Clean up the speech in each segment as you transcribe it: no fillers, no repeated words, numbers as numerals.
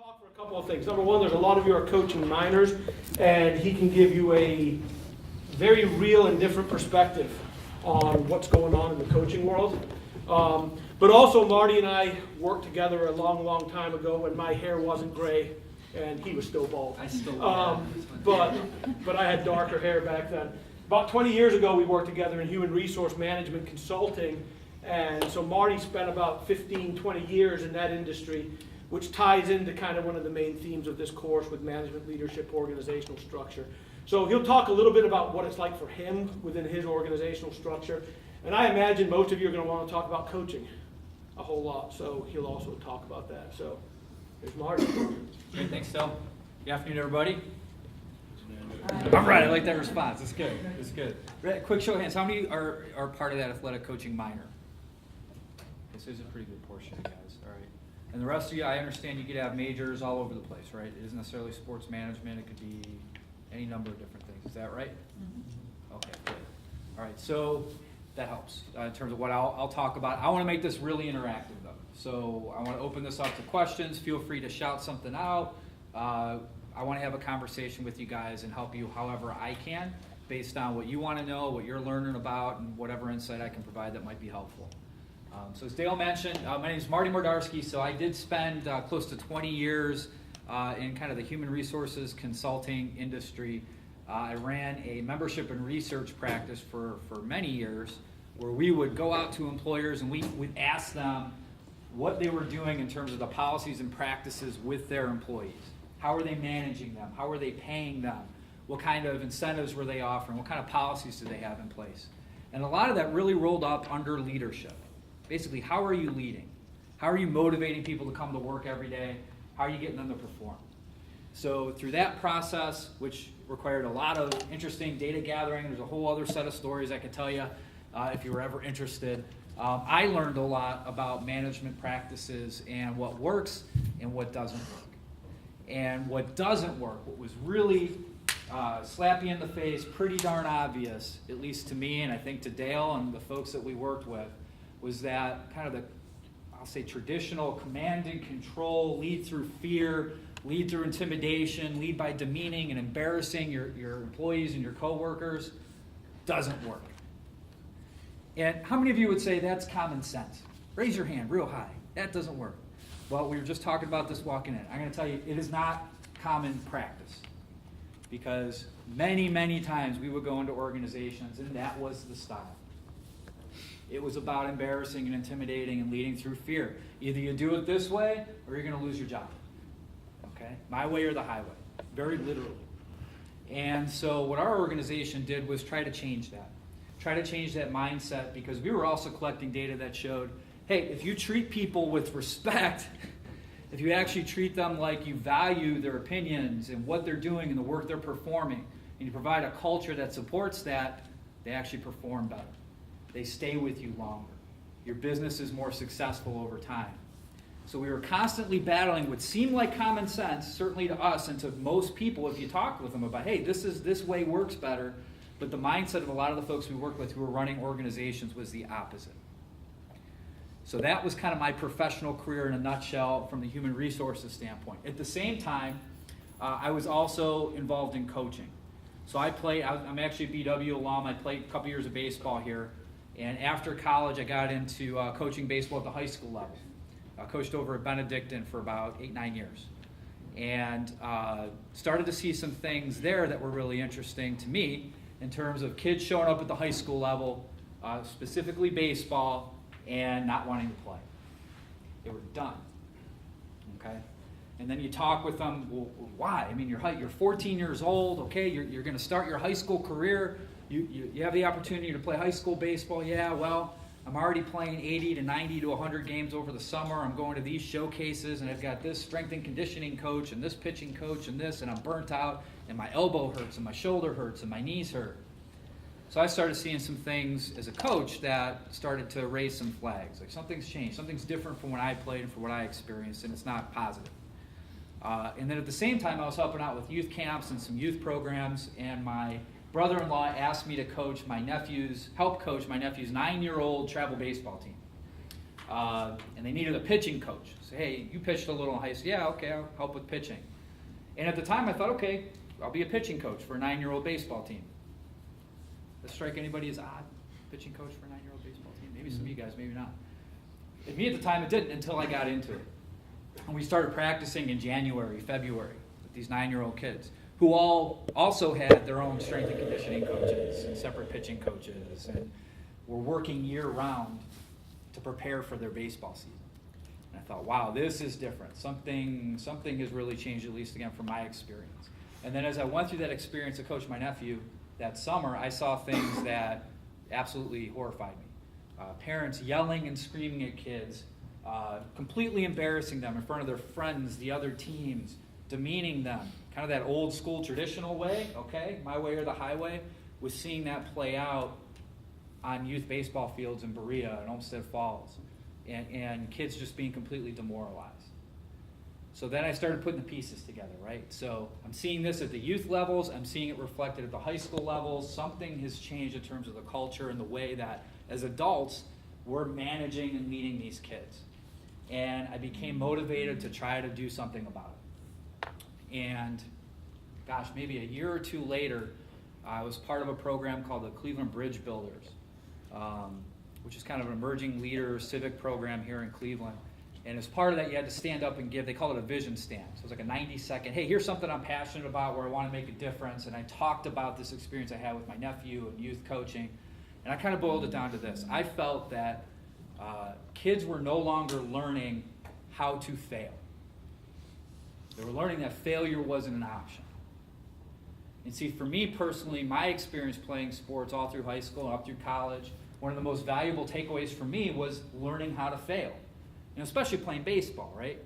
talk for a couple of things. Number one, there's a lot of you are coaching minors, and he can give you a very real and different perspective on what's going on in the coaching world. But also, Marty and I worked together a long, long time ago when my hair wasn't gray and he was still bald. I still but I had darker hair back then. About 20 years ago, we worked together in human resource management consulting, and so Marty spent about 15, 20 years in that industry, which ties into kind of one of the main themes of this course with management, leadership, organizational structure. So he'll talk a little bit about what it's like for him within his organizational structure, and I imagine most of you are going to want to talk about coaching a whole lot, so he'll also talk about that. So here's Marty. Great, thanks, Phil. Good afternoon, everybody. All right, I like that response. It's good. It's good. Quick show of hands. How many are part of that athletic coaching minor? This is a pretty good portion, guys. All right. And the rest of you, I understand you could have majors all over the place, right? It isn't necessarily sports management. It could be any number of different things. Is that right? Mm-hmm. Okay, good. All right, so that helps in terms of what I'll talk about. I want to make this really interactive, though. So I want to open this up to questions. Feel free to shout something out. I want to have a conversation with you guys and help you however I can based on what you want to know, what you're learning about, and whatever insight I can provide that might be helpful. So as Dale mentioned, my name is Marty Mordarski, so I did spend close to 20 years in kind of the human resources consulting industry. I ran a membership and research practice for many years where we would go out to employers and we would ask them what they were doing in terms of the policies and practices with their employees. How are they managing them? How are they paying them? What kind of incentives were they offering? What kind of policies do they have in place? And a lot of that really rolled up under leadership. Basically, how are you leading? How are you motivating people to come to work every day? How are you getting them to perform? So through that process, which required a lot of interesting data gathering, there's a whole other set of stories I could tell you if you were ever interested. I learned a lot about management practices and what works and what doesn't work. And what doesn't work, what was really slap you in the face, pretty darn obvious, at least to me and I think to Dale and the folks that we worked with, was that kind of the, I'll say, traditional command and control, lead through fear, lead through intimidation, lead by demeaning and embarrassing your employees and your coworkers, doesn't work. And how many of you would say that's common sense? Raise your hand real high. That doesn't work. Well, we were just talking about this walking in. I'm going to tell you, it is not common practice. Because many, many times we would go into organizations and that was the style. It was about embarrassing and intimidating and leading through fear. Either you do it this way or you're going to lose your job. Okay? My way or the highway. Very literally. And so what our organization did was try to change that. Try to change that mindset because we were also collecting data that showed, hey, if you treat people with respect, if you actually treat them like you value their opinions and what they're doing and the work they're performing, and you provide a culture that supports that, they actually perform better. They stay with you longer. Your business is more successful over time. So we were constantly battling what seemed like common sense, certainly to us and to most people if you talk with them about, hey, this way works better. But the mindset of a lot of the folks we work with who were running organizations was the opposite. So that was kind of my professional career in a nutshell from the human resources standpoint. At the same time, I was also involved in coaching. So I'm actually a BW alum. I played a couple years of baseball here. And after college, I got into coaching baseball at the high school level. I coached over at Benedictine for about 8-9 years. And started to see some things there that were really interesting to me in terms of kids showing up at the high school level, specifically baseball, and not wanting to play. They were done. Okay? And then you talk with them, well, why? I mean, you're 14 years old, okay? You're going to start your high school career. You have the opportunity to play high school baseball. Yeah, well, I'm already playing 80 to 90 to 100 games over the summer. I'm going to these showcases, and I've got this strength and conditioning coach and this pitching coach and this, and I'm burnt out, and my elbow hurts, and my shoulder hurts, and my knees hurt. So I started seeing some things as a coach that started to raise some flags. Like something's changed. Something's different from when I played and from what I experienced, and it's not positive. And then at the same time, I was helping out with youth camps and some youth programs, and my brother-in-law asked me to help coach my nephew's 9-year-old travel baseball team. and they needed a pitching coach. So, hey, you pitched a little in high school. Yeah, okay, I'll help with pitching. And at the time, I thought, okay, I'll be a pitching coach for a 9-year-old baseball team. Does that strike anybody as odd? Pitching coach for a 9-year-old baseball team? Maybe some of you guys, maybe not. At me at the time, it didn't until I got into it. And we started practicing in January, February with these 9-year-old kids who all also had their own strength and conditioning coaches and separate pitching coaches and were working year-round to prepare for their baseball season. And I thought, wow, this is different. Something has really changed, at least again from my experience. And then as I went through that experience to coach my nephew that summer, I saw things that absolutely horrified me. Parents yelling and screaming at kids, completely embarrassing them in front of their friends, the other teams, demeaning them, kind of that old school traditional way, okay, my way or the highway, was seeing that play out on youth baseball fields in Berea and Olmsted Falls, and kids just being completely demoralized. So then I started putting the pieces together, right? So I'm seeing this at the youth levels, I'm seeing it reflected at the high school levels. Something has changed in terms of the culture and the way that, as adults, we're managing and leading these kids. And I became motivated to try to do something about it. And gosh, maybe a year or two later, I was part of a program called the Cleveland Bridge Builders, which is kind of an emerging leader civic program here in Cleveland. And as part of that, you had to stand up and give, they call it a vision stand. So it was like a 90-second, hey, here's something I'm passionate about where I want to make a difference. And I talked about this experience I had with my nephew and youth coaching. And I kind of boiled it down to this. I felt that kids were no longer learning how to fail. They were learning that failure wasn't an option. And see, for me personally, my experience playing sports all through high school and up through college, one of the most valuable takeaways for me was learning how to fail. And especially playing baseball, right?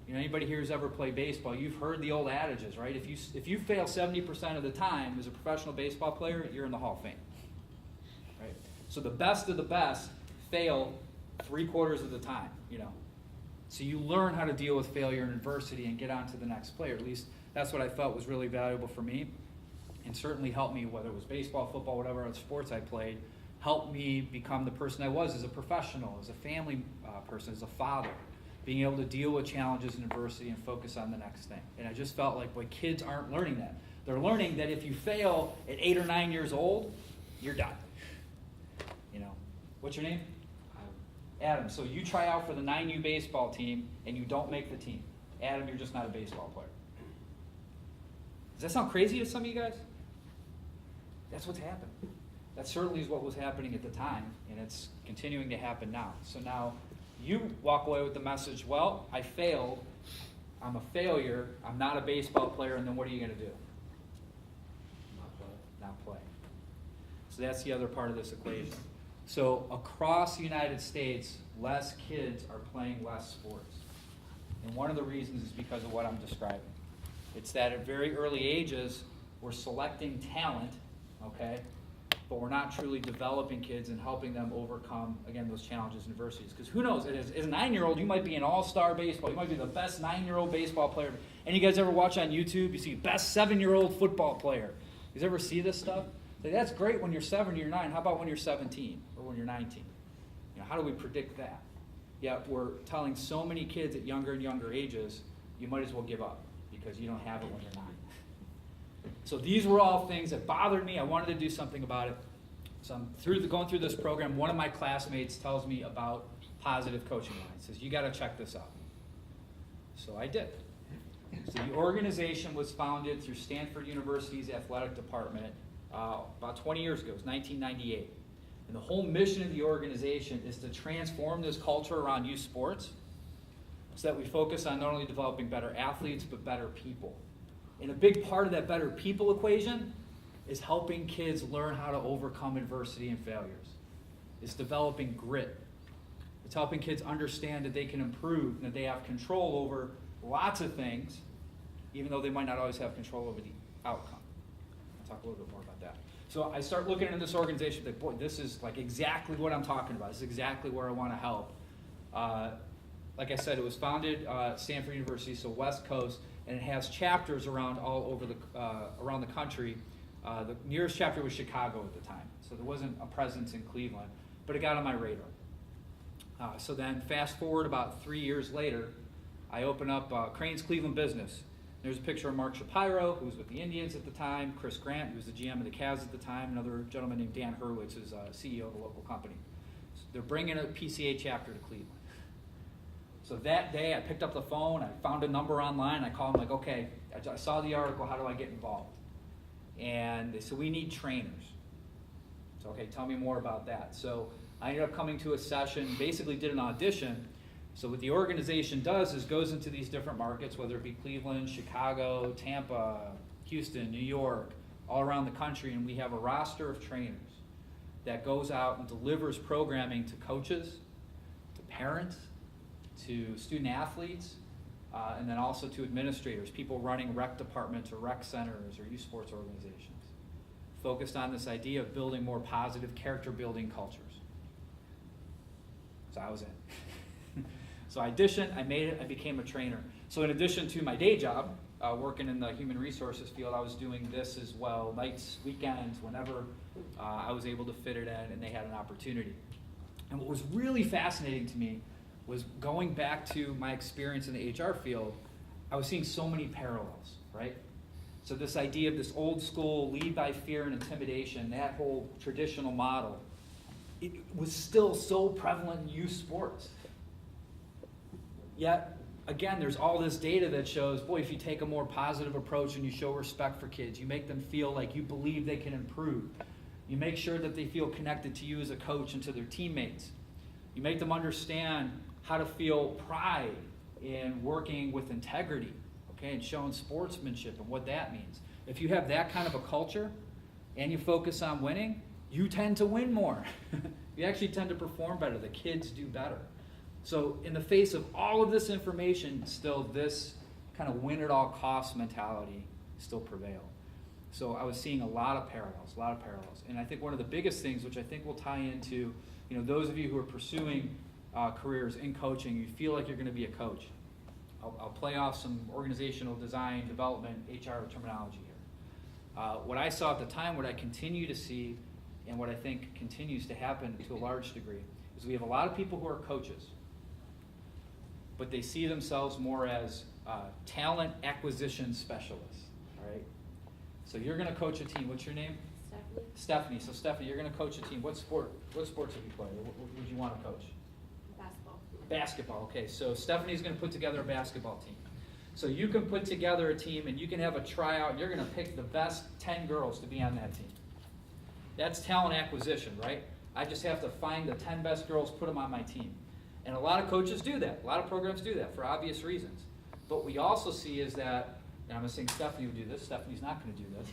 You know, anybody here who's ever played baseball, you've heard the old adages, right? If you fail 70% of the time as a professional baseball player, you're in the Hall of Fame. Right? So the best of the best fail 3/4 of the time, you know. So you learn how to deal with failure and adversity and get on to the next player. At least that's what I felt was really valuable for me, and certainly helped me, whether it was baseball, football, whatever other sports I played, helped me become the person I was as a professional, as a family person, as a father, being able to deal with challenges and adversity and focus on the next thing. And I just felt like, boy, kids aren't learning that. They're learning that if you fail at 8 or 9 years old, you're done. You know, what's your name? Adam. So you try out for the 9U baseball team and you don't make the team. Adam, you're just not a baseball player. Does that sound crazy to some of you guys? That's what's happened. That certainly is what was happening at the time, and it's continuing to happen now. So now you walk away with the message, well, I failed, I'm a failure, I'm not a baseball player, and then what are you going to do? Not play. So that's the other part of this equation. So across the United States, less kids are playing less sports. And one of the reasons is because of what I'm describing. It's that at very early ages, we're selecting talent, okay? But we're not truly developing kids and helping them overcome, again, those challenges and adversities. Because who knows, as a 9-year-old, you might be an all-star baseball. You might be the best 9-year-old baseball player. Any you guys ever watch on YouTube? You see best 7-year-old football player. You guys ever see this stuff? Like, that's great when you're 7 or you're 9. How about when you're 17 or when you're 19? You know, how do we predict that? Yet we're telling so many kids at younger and younger ages, you might as well give up because you don't have it when you're 9. So these were all things that bothered me. I wanted to do something about it. So I'm going through this program. One of my classmates tells me about positive coaching lines. Says, you got to check this out. So I did. So the organization was founded through Stanford University's athletic department about 20 years ago. It was 1998. And the whole mission of the organization is to transform this culture around youth sports so that we focus on not only developing better athletes, but better people. And a big part of that better people equation is helping kids learn how to overcome adversity and failures. It's developing grit. It's helping kids understand that they can improve and that they have control over lots of things, even though they might not always have control over the outcome. I'll talk a little bit more about that. So I start looking into this organization, like, boy, this is like exactly what I'm talking about. This is exactly where I want to help. Like I said, it was founded at Stanford University, so West Coast, and it has chapters around all over around the country. The nearest chapter was Chicago at the time, so there wasn't a presence in Cleveland, but it got on my radar. So then fast forward about 3 years later, I open up Crane's Cleveland Business. There's a picture of Mark Shapiro, who was with the Indians at the time, Chris Grant, who was the GM of the Cavs at the time, another gentleman named Dan Hurwitz, who's CEO of the local company. So they're bringing a PCA chapter to Cleveland. So that day I picked up the phone, I found a number online, I called them like, okay, I saw the article, how do I get involved? And they said, we need trainers. So, okay, tell me more about that. So I ended up coming to a session, basically did an audition. So what the organization does is goes into these different markets, whether it be Cleveland, Chicago, Tampa, Houston, New York, all around the country, and we have a roster of trainers that goes out and delivers programming to coaches, to parents, to student athletes, and then also to administrators, people running rec departments or rec centers or youth sports organizations, focused on this idea of building more positive character-building cultures. So I was in. So I auditioned, I made it, I became a trainer. So in addition to my day job, working in the human resources field, I was doing this as well, nights, weekends, whenever I was able to fit it in and they had an opportunity. And what was really fascinating to me was going back to my experience in the HR field, I was seeing so many parallels, right? So this idea of this old school lead by fear and intimidation, that whole traditional model, it was still so prevalent in youth sports. Yet, again, there's all this data that shows, boy, if you take a more positive approach and you show respect for kids, you make them feel like you believe they can improve. You make sure that they feel connected to you as a coach and to their teammates. You make them understand how to feel pride in working with integrity, okay, and showing sportsmanship and what that means. If you have that kind of a culture and you focus on winning, you tend to win more. You actually tend to perform better. The kids do better. So in the face of all of this information, still this kind of win at all costs mentality still prevailed. So I was seeing a lot of parallels. And I think one of the biggest things, which I think will tie into, those of you who are pursuing careers in coaching, you feel like you're going to be a coach. I'll play off some organizational design, development, HR terminology here. What I saw at the time, what I continue to see, and what I think continues to happen to a large degree, is we have a lot of people who are coaches, but they see themselves more as talent acquisition specialists, all right? So you're going to coach a team. What's your name? Stephanie. So Stephanie, you're going to coach a team. What sports have you played? What would you want to coach? Basketball. Okay, so Stephanie's going to put together a basketball team. So you can put together a team and you can have a tryout and you're going to pick the best 10 girls to be on that team. That's talent acquisition, right? I just have to find the 10 best girls, put them on my team. And a lot of coaches do that. A lot of programs do that for obvious reasons. But we also see is that, and I'm not saying Stephanie would do this, Stephanie's not going to do this.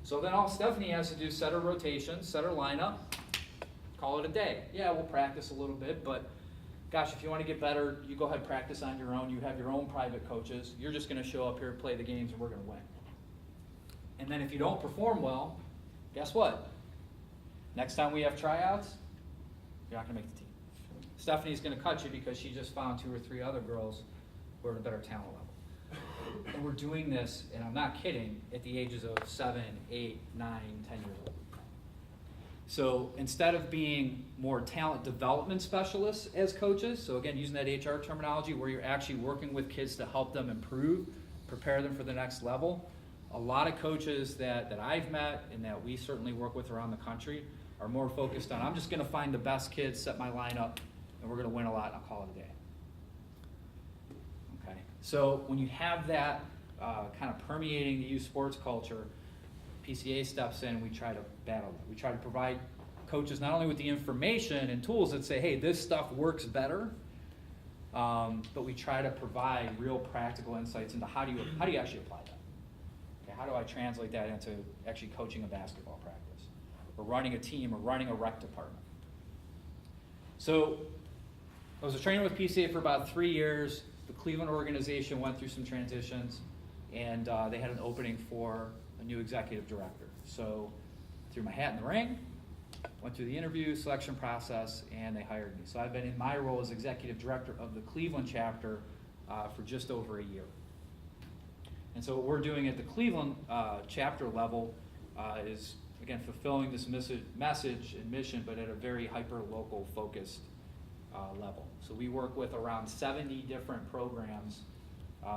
So then all Stephanie has to do is set her rotation, set her lineup, call it a day. Yeah, we'll practice a little bit, but gosh, if you want to get better, you go ahead and practice on your own. You have your own private coaches. You're just going to show up here, play the games, and we're going to win. And then if you don't perform well, guess what? Next time we have tryouts, you're not going to make the team. Stephanie's going to cut you because she just found 2 or 3 other girls who are at a better talent level. And we're doing this, and I'm not kidding, at the ages of 7, 8, 9, 10 years old. So instead of being more talent development specialists as coaches, so again, using that HR terminology where you're actually working with kids to help them improve, prepare them for the next level, a lot of coaches that I've met and that we certainly work with around the country are more focused on, I'm just going to find the best kids, set my lineup, and we're going to win a lot, and I'll call it a day. Okay. So when you have that kind of permeating the youth sports culture, PCA steps in, we try to battle it. We try to provide coaches not only with the information and tools that say, hey, this stuff works better, but we try to provide real practical insights into how do you actually apply that? Okay, how do I translate that into actually coaching a basketball practice, or running a team, or running a rec department? So I was a trainer with PCA for about 3 years. The Cleveland organization went through some transitions, and they had an opening for a new executive director. So threw my hat in the ring, went through the interview, selection process, and they hired me. So I've been in my role as executive director of the Cleveland chapter for just over a year. And so what we're doing at the Cleveland chapter level is, again, fulfilling this message and mission, but at a very hyper-local focused level. So we work with around 70 different programs,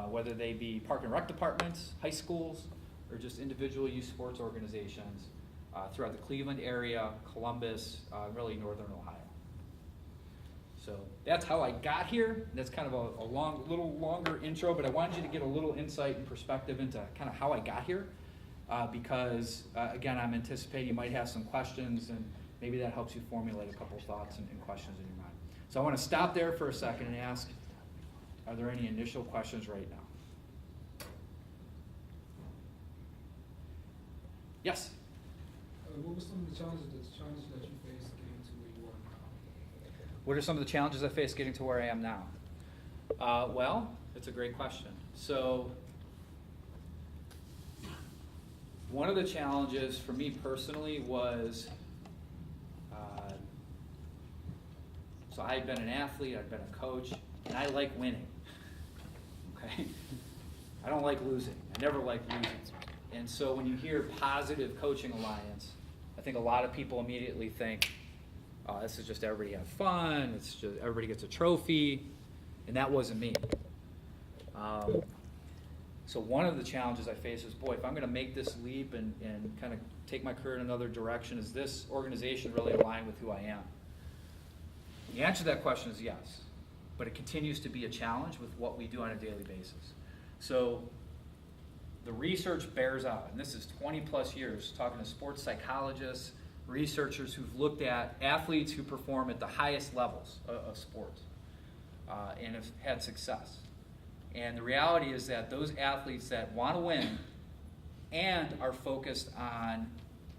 whether they be park and rec departments, high schools, or just individual youth sports organizations throughout the Cleveland area, Columbus, really northern Ohio. So that's how I got here. That's kind of a little longer intro, but I wanted you to get a little insight and perspective into kind of how I got here, because again, I'm anticipating you might have some questions, and maybe that helps you formulate a couple thoughts and questions in your mind. So I want to stop there for a second and ask, are there any initial questions right now? Yes? What were some of the challenges that you faced getting to where you are now? What are some of the challenges I face getting to where I am now? Well, it's a great question. So one of the challenges for me personally was, so I had been an athlete, I'd been a coach, and I like winning, okay? I don't like losing. I never like losing. And so when you hear Positive Coaching Alliance, I think a lot of people immediately think, oh, this is just everybody have fun, it's just everybody gets a trophy, and that wasn't me. So one of the challenges I face is, boy, if I'm going to make this leap and kind of take my career in another direction, is this organization really aligned with who I am? The answer to that question is yes, but it continues to be a challenge with what we do on a daily basis. So the research bears out, and this is 20 plus years talking to sports psychologists, researchers who've looked at athletes who perform at the highest levels of sports and have had success. And the reality is that those athletes that want to win and are focused on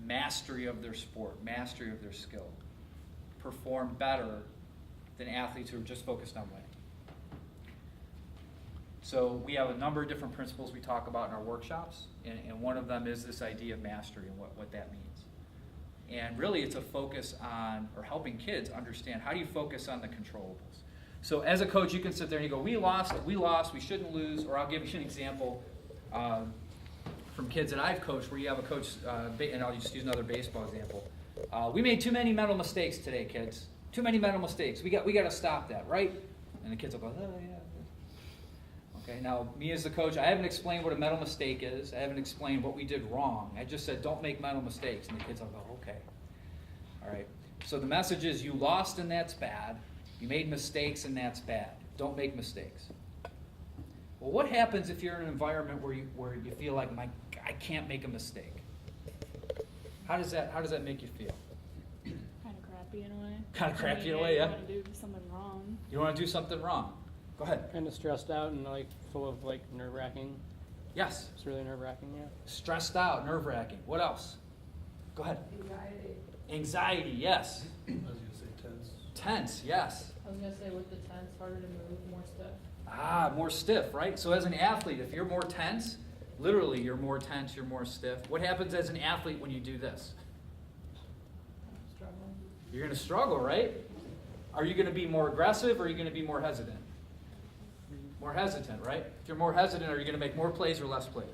mastery of their sport, mastery of their skill, perform better than athletes who are just focused on winning. So we have a number of different principles we talk about in our workshops, and one of them is this idea of mastery and what that means. And really it's a focus on, or helping kids understand, how do you focus on the controllables? So as a coach, you can sit there and you go, we lost, we shouldn't lose, or I'll give you an example from kids that I've coached where you have a coach, and I'll just use another baseball example. We made too many mental mistakes today, kids. Too many mental mistakes. We got to stop that, right? And the kids will go, oh yeah. Okay, now me as the coach, I haven't explained what a mental mistake is. I haven't explained what we did wrong. I just said, don't make mental mistakes. And the kids will go, okay. All right. So the message is, you lost and that's bad. You made mistakes and that's bad. Don't make mistakes. Well, what happens if you're in an environment where you feel like, I can't make a mistake? How does that make you feel? Kind of crappy in a way. Kind of crappy in a way, yeah? You want to do something wrong. You want to do something wrong. Go ahead. Kind of stressed out and like full of like nerve-wracking. Yes. It's really nerve-wracking, yeah. Stressed out, nerve-wracking. What else? Go ahead. Anxiety. Anxiety, yes. I was going to say tense. Tense, yes. I was gonna say with the tense, harder to move, more stiff. More stiff, right? So as an athlete, if you're more tense, literally you're more tense, you're more stiff. What happens as an athlete when you do this? Struggling. You're going to struggle, right? Are you going to be more aggressive, or are you going to be more hesitant? More hesitant, right? If you're more hesitant, are you going to make more plays or less plays?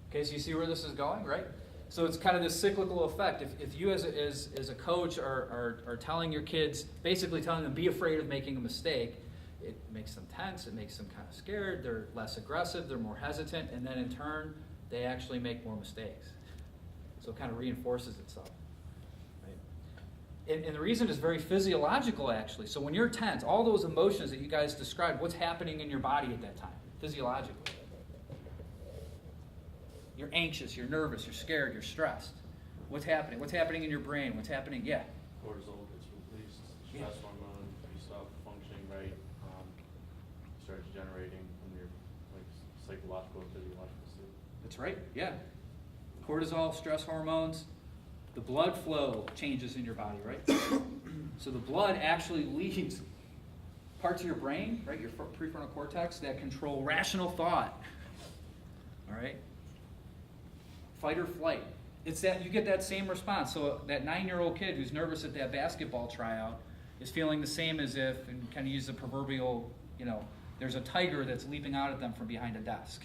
Okay, so you see where this is going, right? So it's kind of this cyclical effect. If you as a coach are telling your kids, basically telling them, be afraid of making a mistake, it makes them tense, it makes them kind of scared, they're less aggressive, they're more hesitant, and then in turn, they actually make more mistakes. So it kind of reinforces itself. Right? And the reason is very physiological, actually. So when you're tense, all those emotions that you guys described, what's happening in your body at that time, physiologically? You're anxious, you're nervous, you're scared, you're stressed. What's happening? What's happening in your brain? What's happening? Yeah. Cortisol gets released, stress hormone, you stop functioning right, starts generating when you're like psychological and physiological state. That's right, yeah. Cortisol, stress hormones, the blood flow changes in your body, right? So the blood actually leads parts of your brain, right, your prefrontal cortex, that control rational thought. All right? Fight or flight. It's that you get that same response. So that 9-year-old kid who's nervous at that basketball tryout is feeling the same as if, and kind of use the proverbial, there's a tiger that's leaping out at them from behind a desk.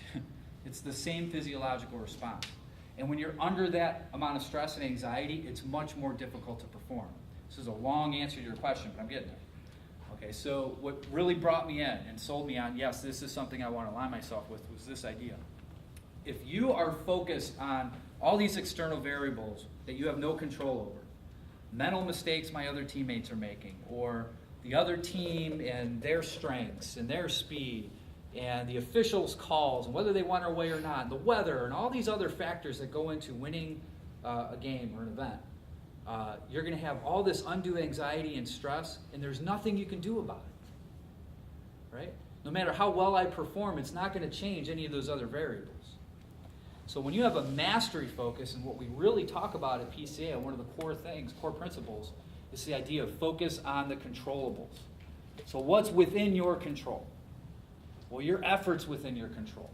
It's the same physiological response. And when you're under that amount of stress and anxiety, it's much more difficult to perform. This is a long answer to your question, but I'm getting there. Okay, so what really brought me in and sold me on, yes, this is something I want to align myself with, was this idea. If you are focused on all these external variables that you have no control over, mental mistakes my other teammates are making, or the other team and their strengths and their speed, and the officials' calls, and whether they went our way or not, and the weather, and all these other factors that go into winning a game or an event, you're going to have all this undue anxiety and stress, and there's nothing you can do about it, right? No matter how well I perform, it's not going to change any of those other variables. So when you have a mastery focus, and what we really talk about at PCA, one of the core things, core principles, is the idea of focus on the controllables. So what's within your control? Well, your effort's within your control.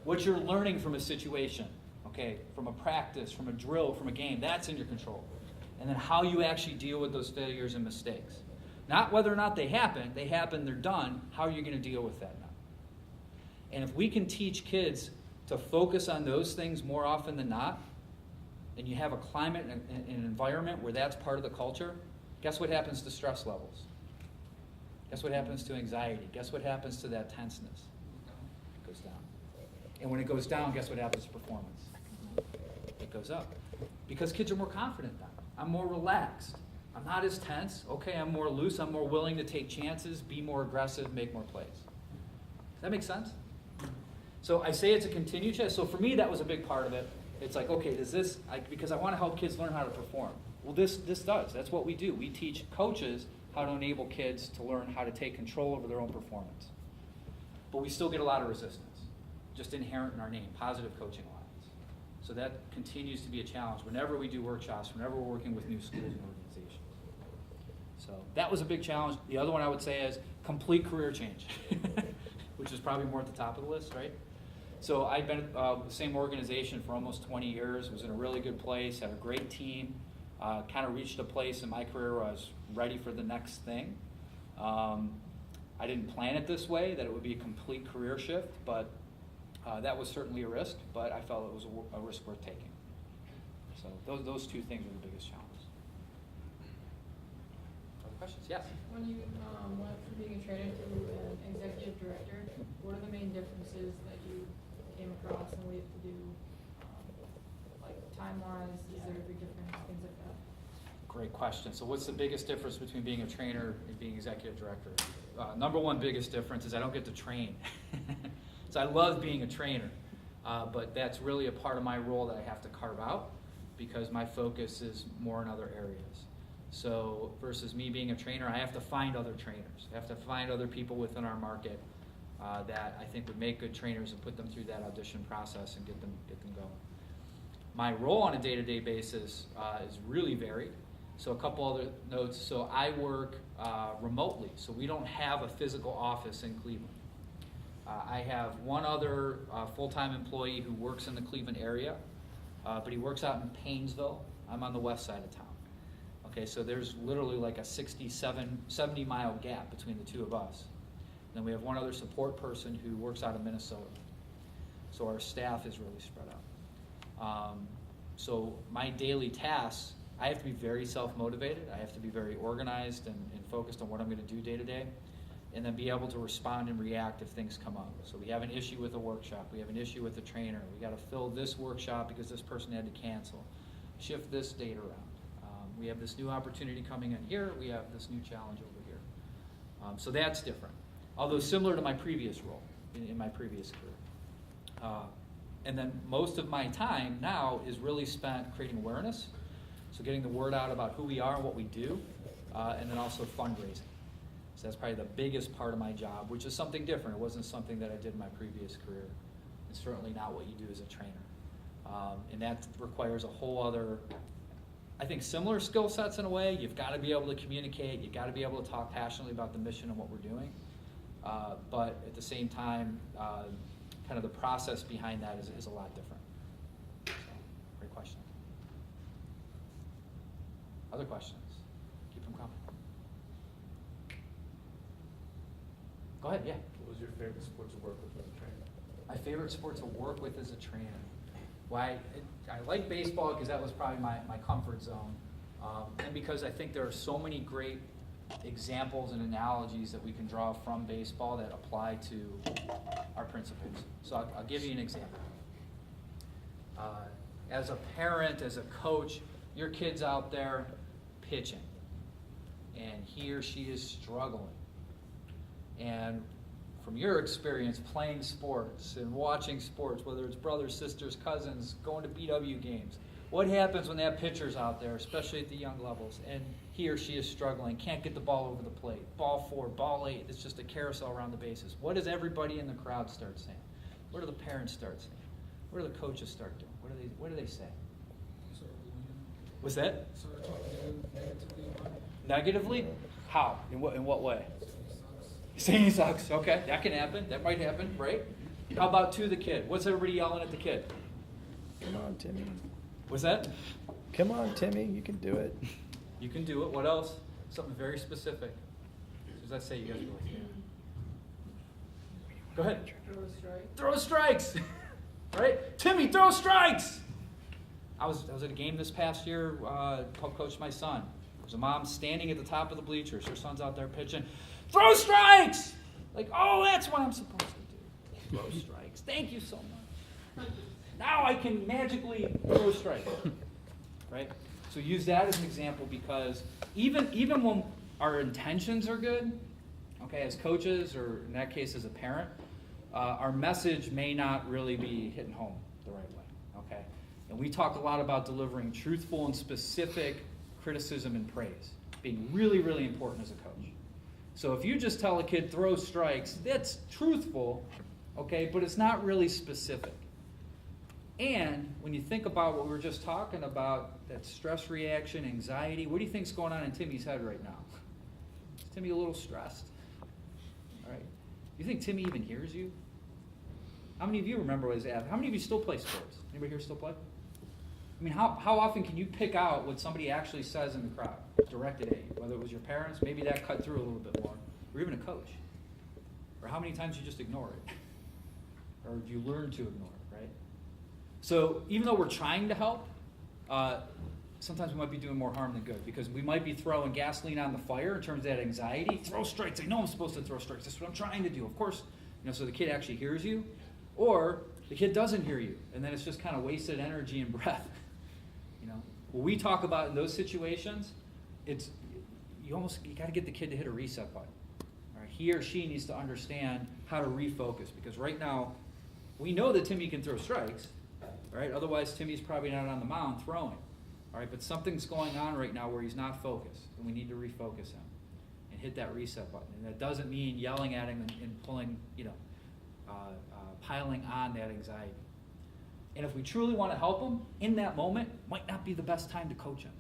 What you're learning from a situation, okay, from a practice, from a drill, from a game, that's in your control. And then how you actually deal with those failures and mistakes. Not whether or not they happen, they're done, how are you going to deal with that now? And if we can teach kids to focus on those things more often than not, and you have a climate and an environment where that's part of the culture, guess what happens to stress levels? Guess what happens to anxiety? Guess what happens to that tenseness? It goes down. And when it goes down, guess what happens to performance? It goes up. Because kids are more confident now. I'm more relaxed. I'm not as tense. Okay, I'm more loose. I'm more willing to take chances, be more aggressive, make more plays. Does that make sense? So I say it's a continued change. So for me, that was a big part of it. It's like, okay, does this, because I want to help kids learn how to perform. Well, this does. That's what we do. We teach coaches how to enable kids to learn how to take control over their own performance. But we still get a lot of resistance, just inherent in our name, Positive Coaching Alliance. So that continues to be a challenge whenever we do workshops, whenever we're working with new schools and organizations. So that was a big challenge. The other one I would say is complete career change, which is probably more at the top of the list, right? So I've been at the same organization for almost 20 years, was in a really good place, had a great team, kind of reached a place in my career where I was ready for the next thing. I didn't plan it this way, that it would be a complete career shift, but that was certainly a risk, but I felt it was a risk worth taking. So those two things were the biggest challenges. Other questions? Yes? When you went from being a trainer to an executive director, what are the main differences that you came across and what you have to do, like time-wise? Is there a big difference, things like that? Great question. So what's the biggest difference between being a trainer and being executive director? Number one biggest difference is I don't get to train. So I love being a trainer, but that's really a part of my role that I have to carve out because my focus is more in other areas. So versus me being a trainer, I have to find other trainers. I have to find other people within our market that I think would make good trainers and put them through that audition process and get them going. My role on a day-to-day basis is really varied. So a couple other notes. So I work remotely. So we don't have a physical office in Cleveland. I have one other full-time employee who works in the Cleveland area, but he works out in Painesville. I'm on the west side of town. Okay, so there's literally like a 70-mile gap between the two of us. Then we have one other support person who works out of Minnesota. So our staff is really spread out. So my daily tasks, I have to be very self-motivated. I have to be very organized and focused on what I'm going to do day to day, and then be able to respond and react if things come up. So we have an issue with a workshop. We have an issue with a trainer. We got to fill this workshop because this person had to cancel. Shift this date around. We have this new opportunity coming in here. We have this new challenge over here. So that's different, although similar to my previous role in my previous career. And then most of my time now is really spent creating awareness, so getting the word out about who we are and what we do, and then also fundraising. So that's probably the biggest part of my job, which is something different. It wasn't something that I did in my previous career. It's certainly not what you do as a trainer. And that requires a whole other, I think, similar skill sets in a way. You've got to be able to communicate. You've got to be able to talk passionately about the mission and what we're doing. But at the same time, kind of the process behind that is a lot different. So, great question. Other questions? Keep them coming. Go ahead, yeah. What was your favorite sport to work with as a trainer? My favorite sport to work with as a trainer. Why? I like baseball because that was probably my comfort zone. And because I think there are so many great examples and analogies that we can draw from baseball that apply to our principles. So I'll give you an example. As a parent, as a coach, your kid's out there pitching, and he or she is struggling. And from your experience playing sports and watching sports, whether it's brothers, sisters, cousins, going to BW games, what happens when that pitcher's out there, especially at the young levels, and he or she is struggling, can't get the ball over the plate, ball 4, ball 8, it's just a carousel around the bases. What does everybody in the crowd start saying? What do the parents start saying? What do the coaches start doing? What do they say? What's that? Start talking negatively about it. Negatively? How? In what way? Saying he sucks. Okay, that can happen. That might happen, right? How about to the kid? What's everybody yelling at the kid? Come on, Timmy. What's that? Come on, Timmy. You can do it. You can do it. What else? Something very specific. What does that say? You guys really can. Go ahead. Throw a strike. Throw strikes. Right? Timmy, throw strikes. I was at a game this past year, coached my son. There's a mom standing at the top of the bleachers. Her son's out there pitching. Throw strikes! Like, oh, that's what I'm supposed to do. Throw strikes. Thank you so much. Now I can magically throw strikes. Right? So use that as an example, because even when our intentions are good, okay, as coaches, or in that case as a parent, our message may not really be hitting home the right way. Okay? And we talk a lot about delivering truthful and specific criticism and praise, being really, really important as a coach. So if you just tell a kid throw strikes, that's truthful, okay, but it's not really specific. And when you think about what we were just talking about, that stress reaction, anxiety, what do you think's going on in Timmy's head right now? Is Timmy a little stressed? All right. You think Timmy even hears you? How many of you remember what his ad? How many of you still play sports? Anybody here still play? I mean, how often can you pick out what somebody actually says in the crowd, directed at you? Whether it was your parents, maybe that cut through a little bit more, or even a coach. Or how many times you just ignore it? Or do you learn to ignore it, right? So even though we're trying to help, sometimes we might be doing more harm than good, because we might be throwing gasoline on the fire in terms of that anxiety. Throw strikes. I know I'm supposed to throw strikes. That's what I'm trying to do. Of course, so the kid actually hears you, or the kid doesn't hear you, and then it's just kind of wasted energy and breath. What we talk about in those situations, it's you got to get the kid to hit a reset button. All right? He or she needs to understand how to refocus, because right now we know that Timmy can throw strikes, right? Otherwise Timmy's probably not on the mound throwing. All right, but something's going on right now where he's not focused, and we need to refocus him and hit that reset button. And that doesn't mean yelling at him and pulling, piling on that anxiety. And if we truly want to help him, in that moment, might not be the best time to coach him.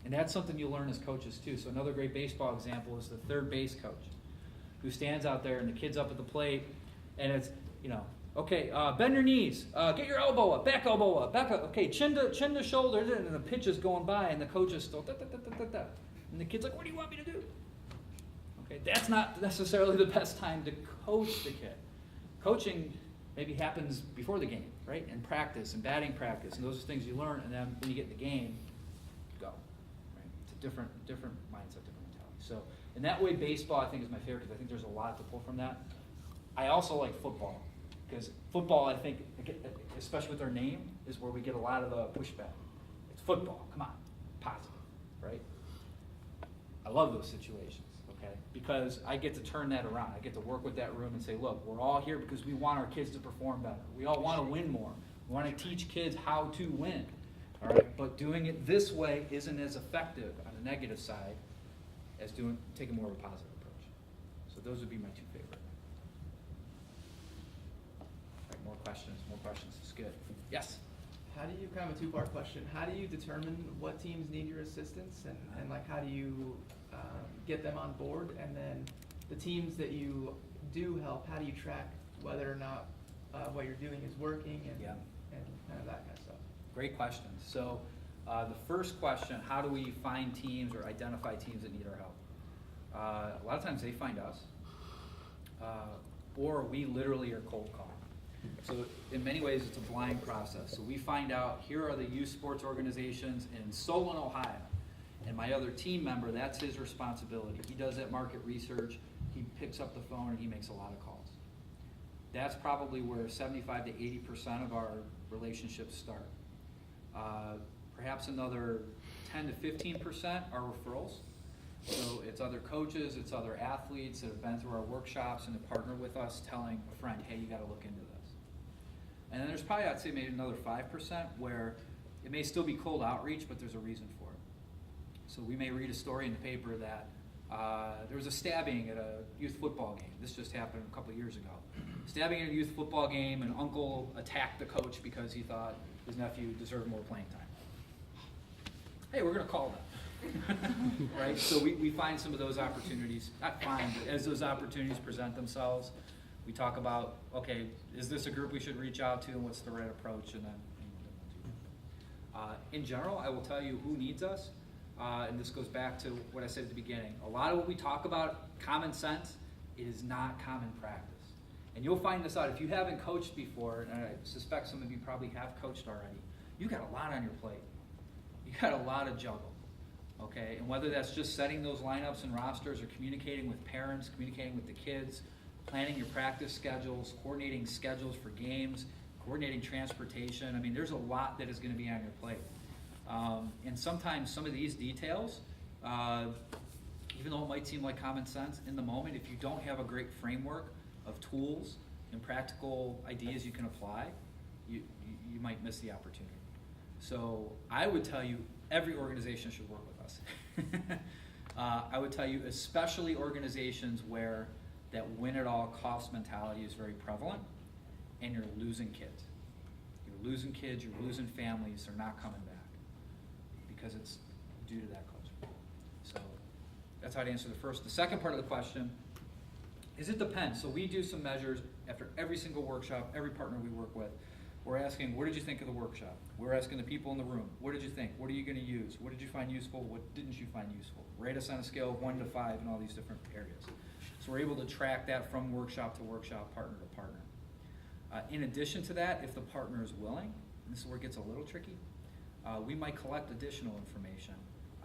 And that's something you'll learn as coaches too. So another great baseball example is the third base coach, who stands out there and the kid's up at the plate, and it's, okay, bend your knees, get your elbow up, back elbow up, back up, okay, chin to shoulder, and the pitch is going by, and the coach is still da-da-da-da-da-da. And the kid's like, what do you want me to do? Okay, that's not necessarily the best time to coach the kid. Coaching maybe happens before the game, right? And practice and batting practice, and those are things you learn, and then when you get in the game, go. Right? It's a different mindset, different mentality. So in that way, baseball I think is my favorite, because I think there's a lot to pull from that. I also like football, because football, I think, especially with our name, is where we get a lot of the pushback. It's football, come on, positive, right? I love those situations. Okay? Because I get to turn that around. I get to work with that room and say, look, we're all here because we want our kids to perform better. We all want to win more. We want to teach kids how to win. All right? But doing it this way isn't as effective on the negative side as taking more of a positive approach. So those would be my two favorite. All right, more questions. It's good. Yes? How do you, kind of a two-part question, how do you determine what teams need your assistance, and like how do you get them on board, and then the teams that you do help, how do you track whether or not what you're doing is working, and kind of that kind of stuff? Great question. So the first question, how do we find teams or identify teams that need our help? A lot of times they find us, or we literally are cold calling. So in many ways, it's a blind process. So we find out, here are the youth sports organizations in Solon, Ohio. And my other team member, that's his responsibility. He does that market research, he picks up the phone, and he makes a lot of calls. That's probably where 75 to 80% of our relationships start. Perhaps another 10 to 15% are referrals. So it's other coaches, it's other athletes that have been through our workshops and have partnered with us telling a friend, hey, you gotta look into this. And then there's probably, I'd say maybe another 5% where it may still be cold outreach, but there's a reason for it. So we may read a story in the paper that there was a stabbing at a youth football game. This just happened a couple of years ago. Stabbing at a youth football game, an uncle attacked the coach because he thought his nephew deserved more playing time. Hey, we're gonna call them. Right, so we find some of those opportunities, not find, but as those opportunities present themselves, we talk about, okay, is this a group we should reach out to and what's the right approach, and then in general, I will tell you who needs us, and this goes back to what I said at the beginning. A lot of what we talk about, common sense, is not common practice. And you'll find this out if you haven't coached before, and I suspect some of you probably have coached already, you got a lot on your plate. You got a lot of juggle. Okay, and whether that's just setting those lineups and rosters or communicating with parents, communicating with the kids, planning your practice schedules, coordinating schedules for games, coordinating transportation. I mean, there's a lot that is going to be on your plate. And sometimes some of these details, even though it might seem like common sense in the moment, if you don't have a great framework of tools and practical ideas you can apply, you might miss the opportunity. So I would tell you every organization should work with us. I would tell you especially organizations where that win-at-all-cost mentality is very prevalent and you're losing kids. You're losing kids, you're losing families, they're not coming back because it's due to that culture. So that's how I'd answer the first. The second part of the question is it depends. So we do some measures after every single workshop, every partner we work with. We're asking, what did you think of the workshop? We're asking the people in the room, what did you think? What are you going to use? What did you find useful? What didn't you find useful? Rate us on a scale of 1 to 5 in all these different areas. So we're able to track that from workshop to workshop, partner to partner. In addition to that, if the partner is willing, and this is where it gets a little tricky, we might collect additional information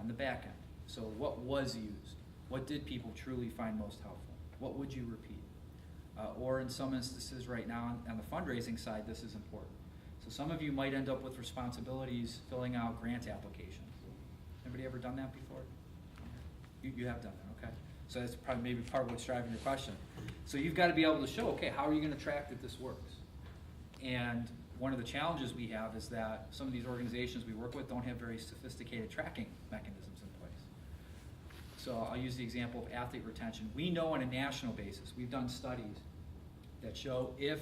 on the back end. So what was used? What did people truly find most helpful? What would you repeat? Or in some instances right now on the fundraising side, this is important. So some of you might end up with responsibilities filling out grant applications. Anybody ever done that before? You have done that, okay. So that's probably maybe part of what's driving your question. So you've got to be able to show, okay, how are you going to track that this works? And one of the challenges we have is that some of these organizations we work with don't have very sophisticated tracking mechanisms in place. So I'll use the example of athlete retention. We know on a national basis, we've done studies that show if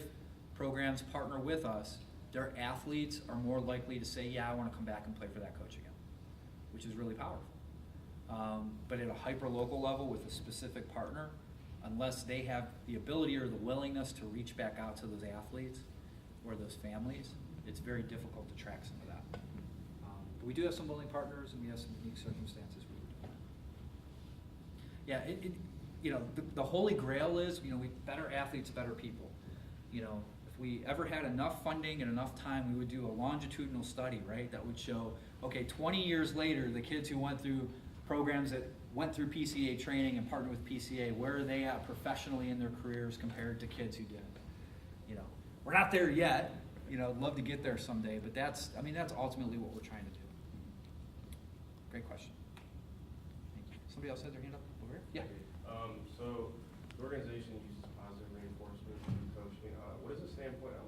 programs partner with us, their athletes are more likely to say, yeah, I want to come back and play for that coach again, which is really powerful. But at a hyper-local level with a specific partner, unless they have the ability or the willingness to reach back out to those athletes or those families, it's very difficult to track some of that. But we do have some willing partners and we have some unique circumstances where we're doing that. Yeah, the holy grail is, better athletes, better people. If we ever had enough funding and enough time, we would do a longitudinal study, right? That would show, okay, 20 years later, the kids who went through programs that went through PCA training and partnered with PCA, where are they at professionally in their careers compared to kids who didn't? We're not there yet. Love to get there someday, but that's ultimately what we're trying to do. Great question. Thank you. Somebody else had their hand up over here? Yeah. So the organization uses positive reinforcement in coaching. What is the standpoint on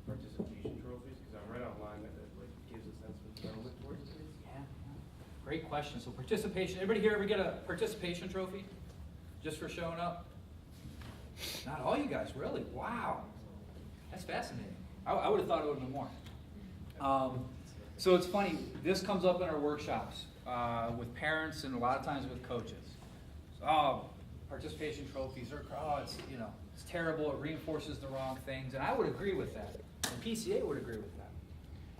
participation trophies? Because I read online that it gives a sense of entitlement towards it. Yeah. Great question. So participation. Everybody here ever get a participation trophy just for showing up? Not all you guys, really. Wow. That's fascinating. I would have thought it would have been more. So it's funny. This comes up in our workshops with parents and a lot of times with coaches. Participation trophies are, it's terrible, it reinforces the wrong things, and I would agree with that, and PCA would agree with that.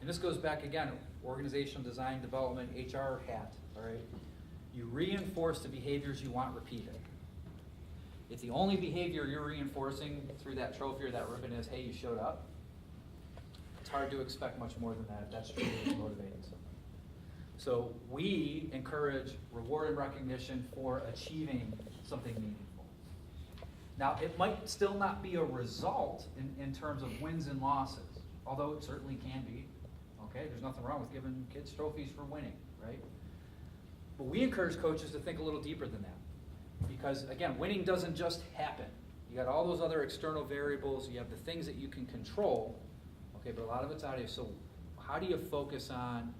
And this goes back again, organizational design, development, HR hat, all right? You reinforce the behaviors you want repeated. If the only behavior you're reinforcing through that trophy or that ribbon is, hey, you showed up, it's hard to expect much more than that if that's truly motivating something. So we encourage reward and recognition for achieving something meaningful. Now, it might still not be a result in terms of wins and losses, although it certainly can be. Okay, there's nothing wrong with giving kids trophies for winning, right? But we encourage coaches to think a little deeper than that. Because, again, winning doesn't just happen. You got all those other external variables. You have the things that you can control, okay, but a lot of it's out of you. So how do you focus on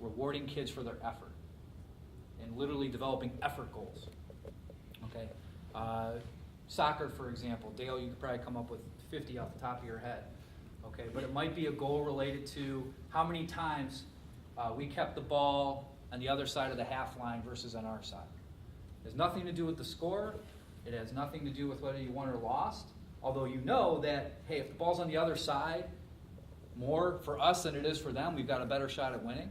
rewarding kids for their effort and literally developing effort goals? Okay, soccer, for example. Dale, you could probably come up with 50 off the top of your head. Okay, but it might be a goal related to how many times we kept the ball on the other side of the half line versus on our side. It has nothing to do with the score. It has nothing to do with whether you won or lost. Although you know that, hey, if the ball's on the other side, more for us than it is for them, we've got a better shot at winning.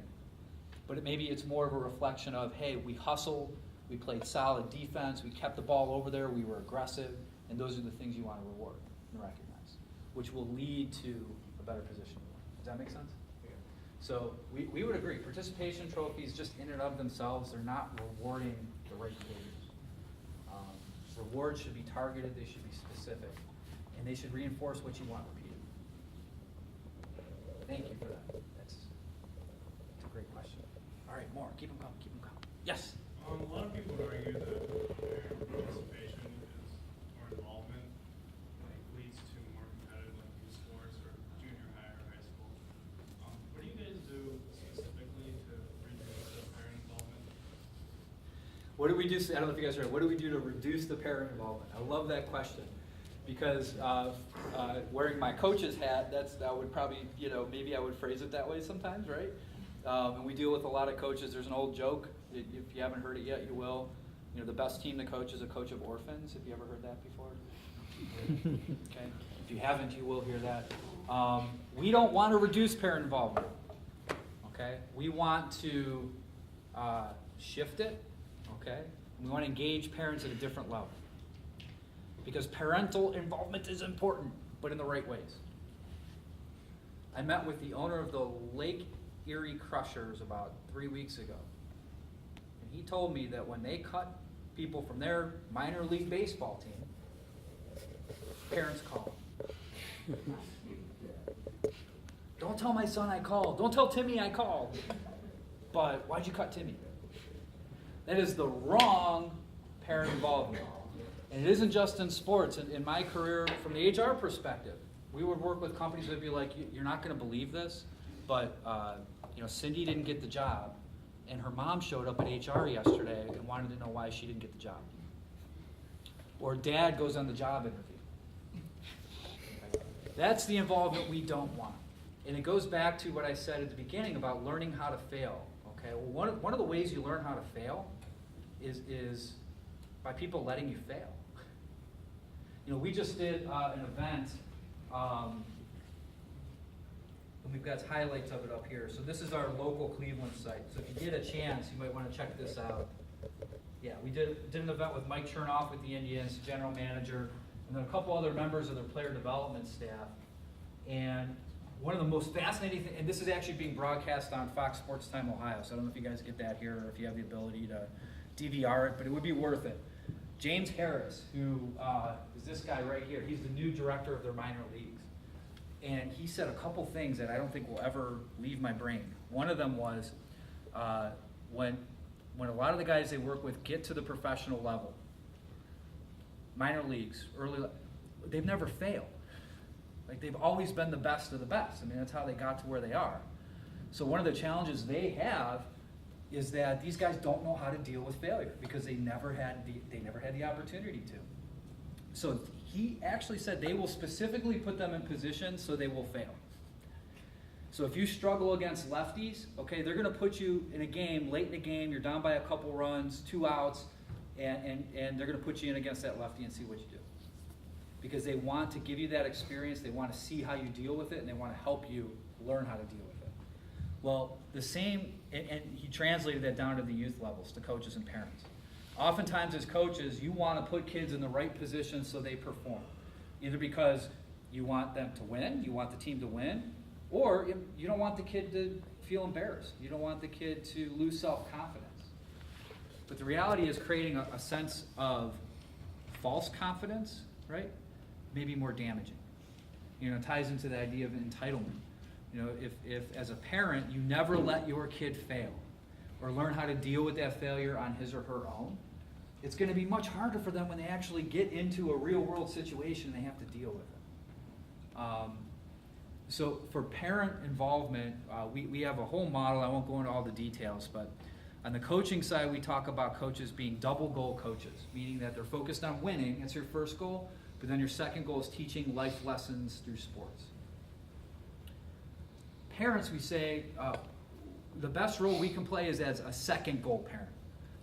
But maybe it's more of a reflection of, hey, we hustled, we played solid defense, we kept the ball over there, we were aggressive, and those are the things you want to reward and recognize, which will lead to a better position. Does that make sense? So we would agree. Participation trophies, just in and of themselves, they're not rewarding the right behaviors. Rewards should be targeted, they should be specific, and they should reinforce what you want repeated. Thank you for that. That's a great question. All right, more. Keep them coming. Keep them coming. Yes? A lot of people would argue that participation is more involvement, like leads to more competitive like youth sports or junior high or high school. What do you guys do specifically to reduce the parent involvement? What do we do? I don't know if you guys heard. What do we do to reduce the parent involvement? I love that question because wearing my coach's hat, I would probably, maybe I would phrase it that way sometimes, right? And we deal with a lot of coaches. There's an old joke. If you haven't heard it yet, you will. The best team to coach is a coach of orphans. Have you ever heard that before? Okay. If you haven't, you will hear that. We don't want to reduce parent involvement. Okay. We want to shift it. Okay. We want to engage parents at a different level. Because parental involvement is important, but in the right ways. I met with the owner of the Lake Erie Crushers about 3 weeks ago. And he told me that when they cut people from their minor league baseball team, parents call. Don't tell my son I called. Don't tell Timmy I called. But why'd you cut Timmy? That is the wrong parent involvement. And it isn't just in sports. In my career, from the HR perspective, we would work with companies that would be like, you're not going to believe this, but Cindy didn't get the job, and her mom showed up at HR yesterday and wanted to know why she didn't get the job. Or dad goes on the job interview. That's the involvement we don't want. And it goes back to what I said at the beginning about learning how to fail. Okay, well, one of the ways you learn how to fail is by people letting you fail. We just did an event, and we've got highlights of it up here. So this is our local Cleveland site. So if you get a chance, you might want to check this out. Yeah, we did an event with Mike Chernoff with the Indians, general manager, and then a couple other members of their player development staff. And one of the most fascinating things, and this is actually being broadcast on Fox Sports Time Ohio, so I don't know if you guys get that here or if you have the ability to DVR it, but it would be worth it. James Harris, who is this guy right here, he's the new director of their minor leagues. And he said a couple things that I don't think will ever leave my brain. One of them was when a lot of the guys they work with get to the professional level, minor leagues, they've never failed. Like they've always been the best of the best. I mean, that's how they got to where they are. So one of the challenges they have is that these guys don't know how to deal with failure because they never had the opportunity to. So he actually said they will specifically put them in positions so they will fail. So if you struggle against lefties, okay, they're going to put you in a game, late in the game, you're down by a couple runs, 2 outs, and they're going to put you in against that lefty and see what you do. Because they want to give you that experience, they want to see how you deal with it, and they want to help you learn how to deal with it. Well, the same, and he translated that down to the youth levels, to coaches and parents. Oftentimes as coaches, you want to put kids in the right position so they perform. Either because you want them to win, you want the team to win, or you don't want the kid to feel embarrassed. You don't want the kid to lose self-confidence. But the reality is creating a sense of false confidence, right? Maybe more damaging. You know, it ties into the idea of entitlement. You know, if as a parent you never let your kid fail or learn how to deal with that failure on his or her own, it's going to be much harder for them when they actually get into a real world situation and they have to deal with it. So for parent involvement, we have a whole model. I won't go into all the details, but on the coaching side, we talk about coaches being double goal coaches, meaning that they're focused on winning. That's your first goal. But then your second goal is teaching life lessons through sports. Parents, we say, the best role we can play is as a second goal parent.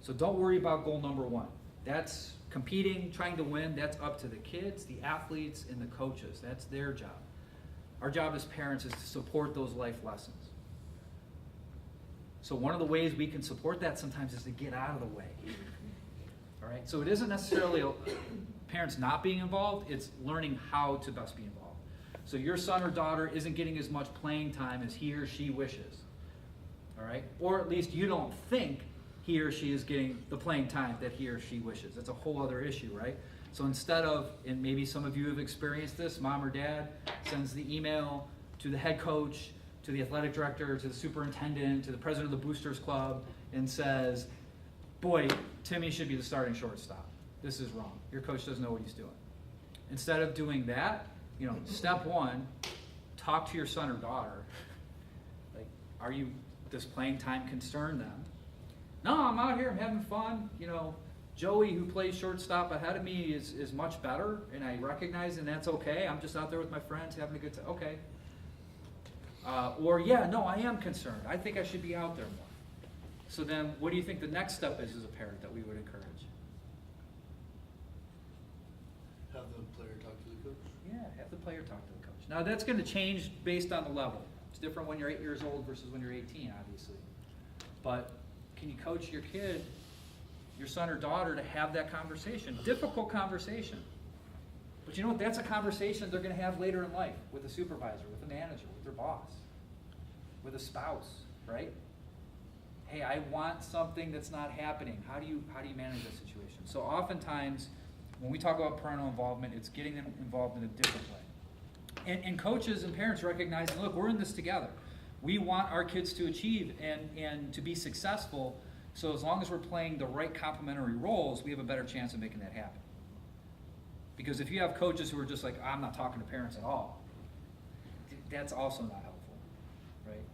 So don't worry about goal number one. That's competing, trying to win. That's up to the kids, the athletes, and the coaches. That's their job. Our job as parents is to support those life lessons. So one of the ways we can support that sometimes is to get out of the way. All right? So it isn't necessarily parents not being involved, it's learning how to best be involved. So your son or daughter isn't getting as much playing time as he or she wishes. All right? Or at least you don't think he or she is getting the playing time that he or she wishes. That's a whole other issue, right? So instead of, and maybe some of you have experienced this, mom or dad sends the email to the head coach, to the athletic director, to the superintendent, to the president of the Boosters Club, and says, boy, Timmy should be the starting shortstop. This is wrong. Your coach doesn't know what he's doing. Instead of doing that, you know, step one, talk to your son or daughter. Like, does playing time concern them? No, I'm out here, I'm having fun. You know, Joey, who plays shortstop ahead of me, is much better, and I recognize, and that's okay. I'm just out there with my friends having a good time. Okay. Or, yeah, no, I am concerned. I think I should be out there more. So then, what do you think the next step is as a parent that we would encourage? Have the player talk to the coach. Yeah, have the player talk to the coach. Now, that's going to change based on the level. It's different when you're 8 years old versus when you're 18, obviously. But can you coach your kid, your son or daughter, to have that conversation? Difficult conversation. But you know what? That's a conversation they're going to have later in life with a supervisor, with a manager, with their boss, with a spouse, right? Hey, I want something that's not happening. How do you manage that situation? So oftentimes, when we talk about parental involvement, it's getting them involved in a different way. And coaches and parents recognizing, look, we're in this together. We want our kids to achieve and to be successful. So as long as we're playing the right complementary roles, we have a better chance of making that happen. Because if you have coaches who are just like, I'm not talking to parents at all, that's also not helpful, right?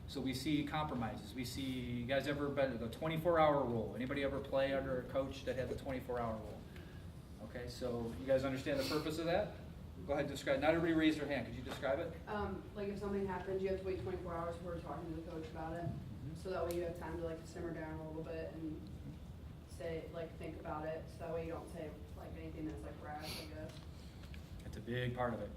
So we see compromises. We see, you guys ever been the 24-hour rule? Anybody ever play under a coach that had the 24-hour rule? Okay, so you guys understand the purpose of that? Go ahead and describe. Not everybody raised their hand. Could you describe it? Like if something happens, you have to wait 24 hours before talking to the coach about it. So that way you have time to like simmer down a little bit and say, like, think about it. So that way you don't say like anything that's like rash, I guess. It's a big part of it.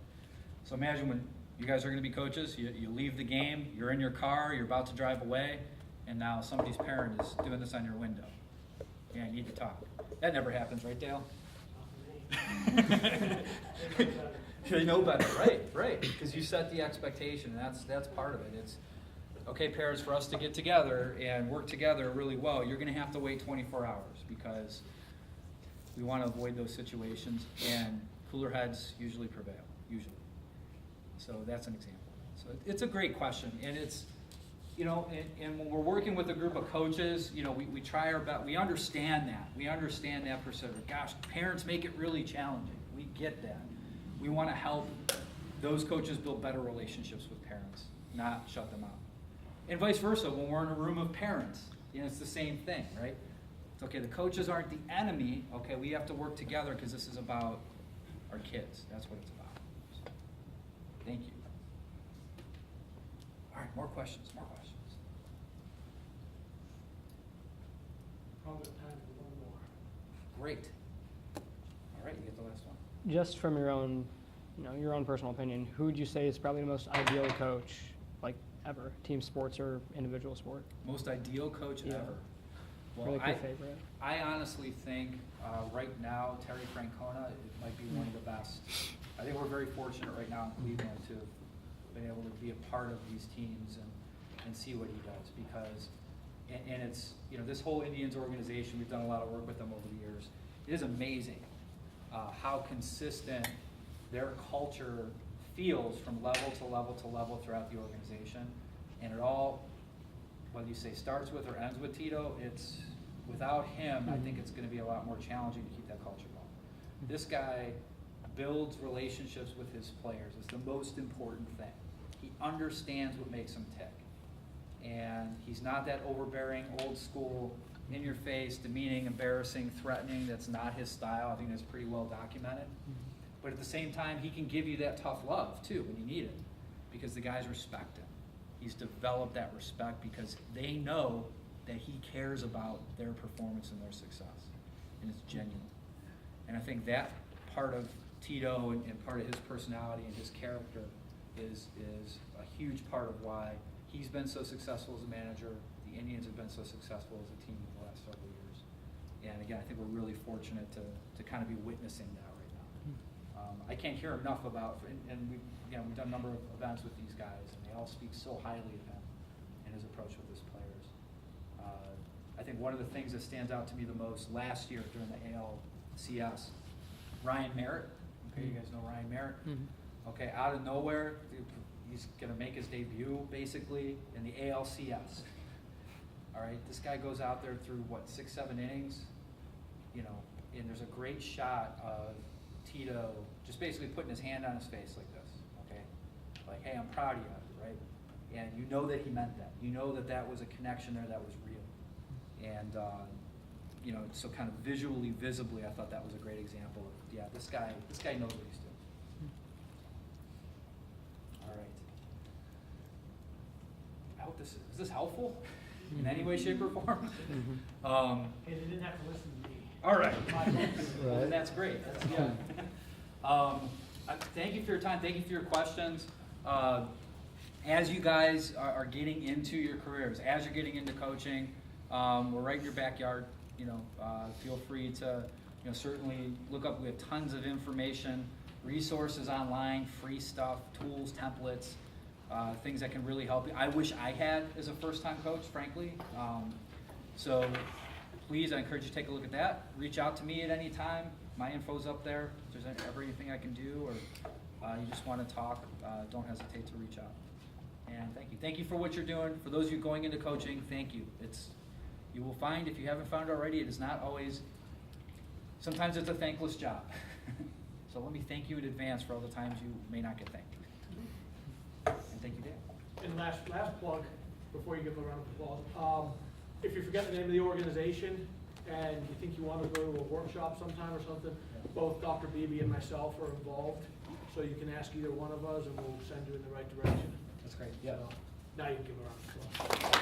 So imagine when you guys are going to be coaches, you leave the game, you're in your car, you're about to drive away, and now somebody's parent is doing this on your window. Yeah, you need to talk. That never happens, right, Dale? You know better, right, because you set the expectation, and that's part of it. It's, okay, parents, for us to get together and work together really well, you're going to have to wait 24 hours because we want to avoid those situations, and cooler heads usually prevail, usually. So that's an example. So it's a great question, and it's, you know, and when we're working with a group of coaches, you know, we try our best. We understand that. We understand that perspective. Gosh, parents make it really challenging. We get that. We want to help those coaches build better relationships with parents, not shut them out. And vice versa, when we're in a room of parents, you know, it's the same thing, right? It's okay, the coaches aren't the enemy. Okay, we have to work together because this is about our kids. That's what it's about. So, thank you. All right, more questions, more questions. Probably time for one more. Great. All right, you get the last one. Just from your own, your own personal opinion, who would you say is probably the most ideal coach, like ever, team sports or individual sport? Most ideal coach ever. Or Well, like your favorite? I honestly think right now Terry Francona might be one of the best. I think we're very fortunate right now in Cleveland to have been able to be a part of these teams and see what he does, because, and it's, you know, this whole Indians organization, we've done a lot of work with them over the years. It is amazing how consistent their culture feels from level to level to level throughout the organization. And it all, whether you say starts with or ends with Tito, it's, without him, I think it's gonna be a lot more challenging to keep that culture going. This guy builds relationships with his players. It's the most important thing. He understands what makes him tick. And he's not that overbearing, old school, in your face, demeaning, embarrassing, threatening. That's not his style. I think that's pretty well documented. But at the same time, he can give you that tough love too when you need it, because the guys respect him. He's developed that respect because they know that he cares about their performance and their success, and it's genuine. And I think that part of Tito and part of his personality and his character is a huge part of why he's been so successful as a manager. The Indians have been so successful as a team in the last several years. And again, I think we're really fortunate to kind of be witnessing that right now. I can't hear enough about, and we've done a number of events with these guys, and they all speak so highly of him and his approach with his players. I think one of the things that stands out to me the most last year during the ALCS, Ryan Merritt. Okay, you guys know Ryan Merritt. Okay, out of nowhere, he's going to make his debut basically in the ALCS. All right, this guy goes out there through what, 6, 7 innings, you know, and there's a great shot of Tito just basically putting his hand on his face like this. Okay, like, hey, I'm proud of you, right? And you know that he meant that. You know that that was a connection there that was real. And you know, so kind of visually, visibly, I thought that was a great example of, yeah, this guy knows what he's doing. All right. I hope is this helpful in any way, shape, or form? And they didn't have to listen to me. All right. Right. And that's great. That's, thank you for your time. Thank you for your questions. As you guys are getting into your careers, as you're getting into coaching, we're right in your backyard. You know, feel free to, you know, certainly look up. We have tons of information, resources online, free stuff, tools, templates, things that can really help you. I wish I had as a first-time coach, frankly. So please, I encourage you to take a look at that. Reach out to me at any time. My info's up there. If there's ever anything I can do, or you just want to talk, don't hesitate to reach out. And thank you. Thank you for what you're doing. For those of you going into coaching, thank you. You will find, if you haven't found already, it is not always, sometimes it's a thankless job. So let me thank you in advance for all the times you may not get thanked. And thank you, Dan. And last plug, before you give a round of applause. If you forget the name of the organization and you think you want to go to a workshop sometime or something, both Dr. Beebe and myself are involved. So you can ask either one of us and we'll send you in the right direction. That's great. Yeah. So now you can give a round of applause.